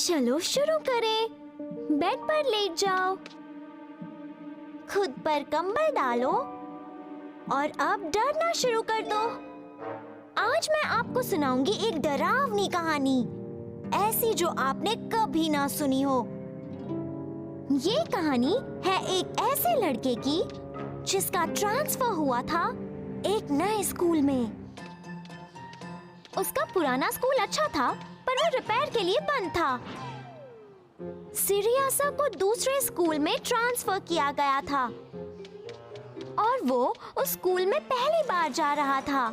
चलो शुरू करें। बेड पर लेट जाओ, खुद पर कंबल डालो और अब डरना शुरू कर दो। आज मैं आपको सुनाऊंगी एक डरावनी कहानी, ऐसी जो आपने कभी ना सुनी हो। ये कहानी है एक ऐसे लड़के की जिसका ट्रांसफर हुआ था एक नए स्कूल में। उसका पुराना स्कूल अच्छा था पर वो रिपेयर के लिए बंद था। सिरियासा को दूसरे स्कूल में ट्रांसफर किया गया था और वो उस स्कूल में पहली बार जा रहा था।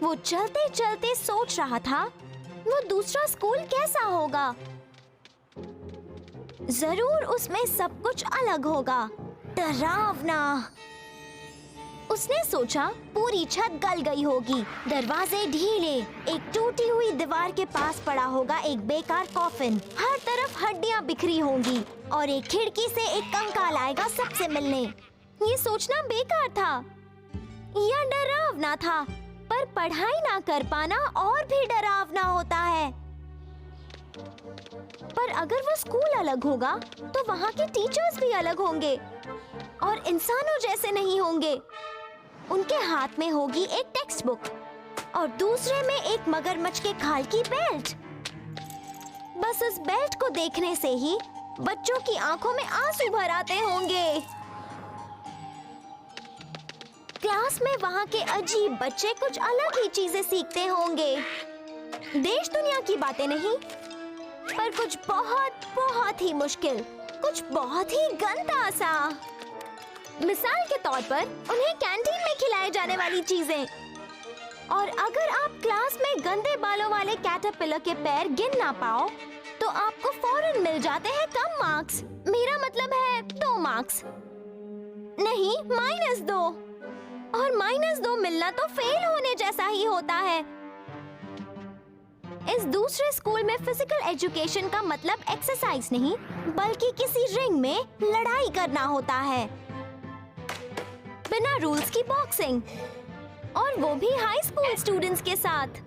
वो चलते चलते सोच रहा था वो दूसरा स्कूल कैसा होगा। जरूर उसमें सब कुछ अलग होगा, डरावना। उसने सोचा पूरी छत गल गई होगी, दरवाजे ढीले, एक टूटी हुई दीवार के पास पड़ा होगा एक बेकार कॉफिन, हर तरफ हड्डियां बिखरी होंगी और एक खिड़की से एक कंकाल आएगा सबसे मिलने। ये सोचना बेकार था या डरावना था, पर पढ़ाई ना कर पाना और भी डरावना होता है। पर अगर वो स्कूल अलग होगा तो वहाँ के टीचर्स भी अलग होंगे और इंसानों जैसे नहीं होंगे। उनके हाथ में होगी एक टेक्स्ट बुक और दूसरे में एक मगरमच्छ के खाल की बेल्ट। बस इस बेल्ट को देखने से ही बच्चों की आंखों में आंसू भर आते होंगे। क्लास में वहाँ के अजीब बच्चे कुछ अलग ही चीजें सीखते होंगे। देश दुनिया की बातें नहीं, पर कुछ बहुत बहुत ही मुश्किल, कुछ बहुत ही गंदा सा। मिसाल के तौर पर उन्हें कैंटीन में खिलाए जाने वाली चीजें। और अगर आप क्लास में गंदे बालों वाले कैटरपिलर के पैर गिन ना पाओ तो आपको फौरन मिल जाते हैं कम मार्क्स। मेरा मतलब है 2 मार्क्स नहीं, -2। और -2 मिलना तो फेल होने जैसा ही होता है। इस दूसरे स्कूल में फिजिकल एजुकेशन का मतलब एक्सरसाइज नहीं, बल्कि किसी रिंग में लड़ाई करना होता है, बिना रूल्स की बॉक्सिंग, और वो भी हाई स्कूल स्टूडेंट्स के साथ।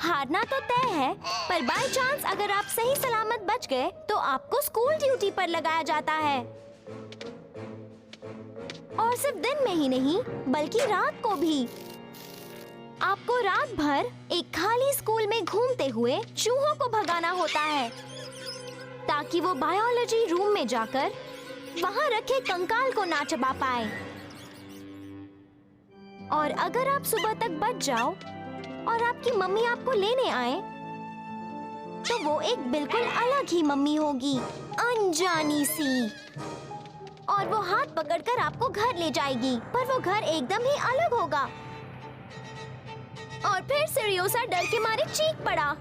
हारना तो तय है, पर बाय चांस अगर आप सही सलामत बच गए तो आपको स्कूल ड्यूटी पर लगाया जाता है। और सिर्फ दिन में ही नहीं, बल्कि रात को भी। आपको रात भर एक खाली स्कूल में घूमते हुए चूहों को भगाना होता है ताकि वो बायोलॉजी रूम में जाकर वहाँ रखे कंकाल को ना चबा पाए। और अगर आप सुबह तक बच जाओ और आपकी मम्मी आपको लेने आए तो वो एक बिल्कुल अलग ही मम्मी होगी, अनजानी सी, और वो हाथ पकड़कर आपको घर ले जाएगी, पर वो घर एकदम ही अलग होगा। और फिर सिरियोसा डर के मारे चीख पड़ा।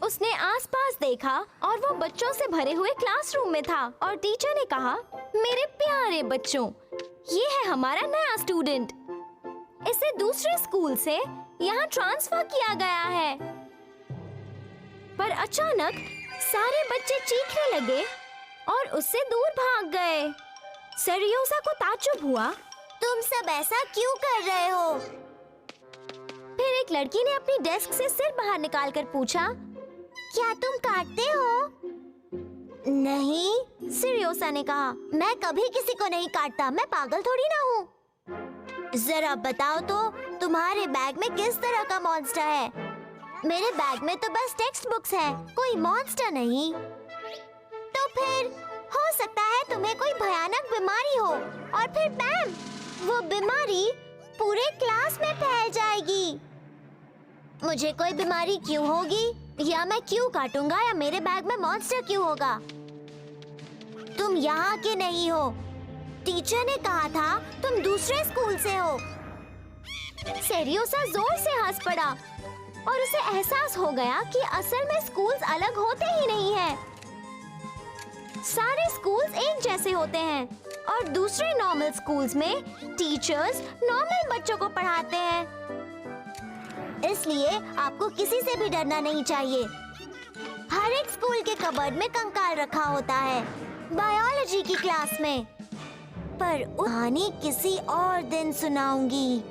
उसने आसपास देखा और वो बच्चों से भरे हुए क्लासरूम में था और टीचर ने कहा, मेरे प्यारे बच्चों, ये है हमारा नया स्टूडेंट। इसे दूसरे स्कूल से यहाँ ट्रांसफर किया गया है। पर अचानक सारे बच्चे चीखने लगे और उससे दूर भाग गए। सिरियोसा को ताज्जुब हुआ, तुम सब ऐसा क्यों कर रहे हो? फिर एक लड़की ने अपनी डेस्क से सिर बाहर निकालकर पूछा, क्या तुम काटते हो? नहीं, सिरियोसा ने कहा, मैं कभी किसी को नहीं काटता, मैं पागल थोड़ी ना हूँ। जरा बताओ तो तुम्हारे बैग में किस तरह का मॉन्स्टर है? मेरे बैग में तो बस टेक्स्ट बुक्स है, कोई मॉन्स्टर नहीं। तो फिर हो सकता है तुम्हें कोई भयानक बीमारी हो और फिर बैम, वो बीमारी पूरे क्लास में फैल जाएगी। मुझे कोई बीमारी क्यों होगी, या मैं क्यों काटूंगा, या मेरे बैग में मॉन्स्टर क्यों होगा? तुम यहाँ के नहीं हो, टीचर ने कहा था तुम दूसरे स्कूल से हो। सिरियोसा जोर से हंस पड़ा और उसे एहसास हो गया कि असल में स्कूल्स अलग होते ही नहीं हैं। सारे स्कूल्स एक जैसे होते हैं और दूसरे नॉर्मल स्कूल्स में टीचर्स नॉर्मल बच्चों को पढ़ाते हैं। इसलिए आपको किसी से भी डरना नहीं चाहिए। हर एक स्कूल के कबर्ड में कंकाल रखा होता है, बायोलॉजी की क्लास में। पर कहानी किसी और दिन सुनाऊंगी।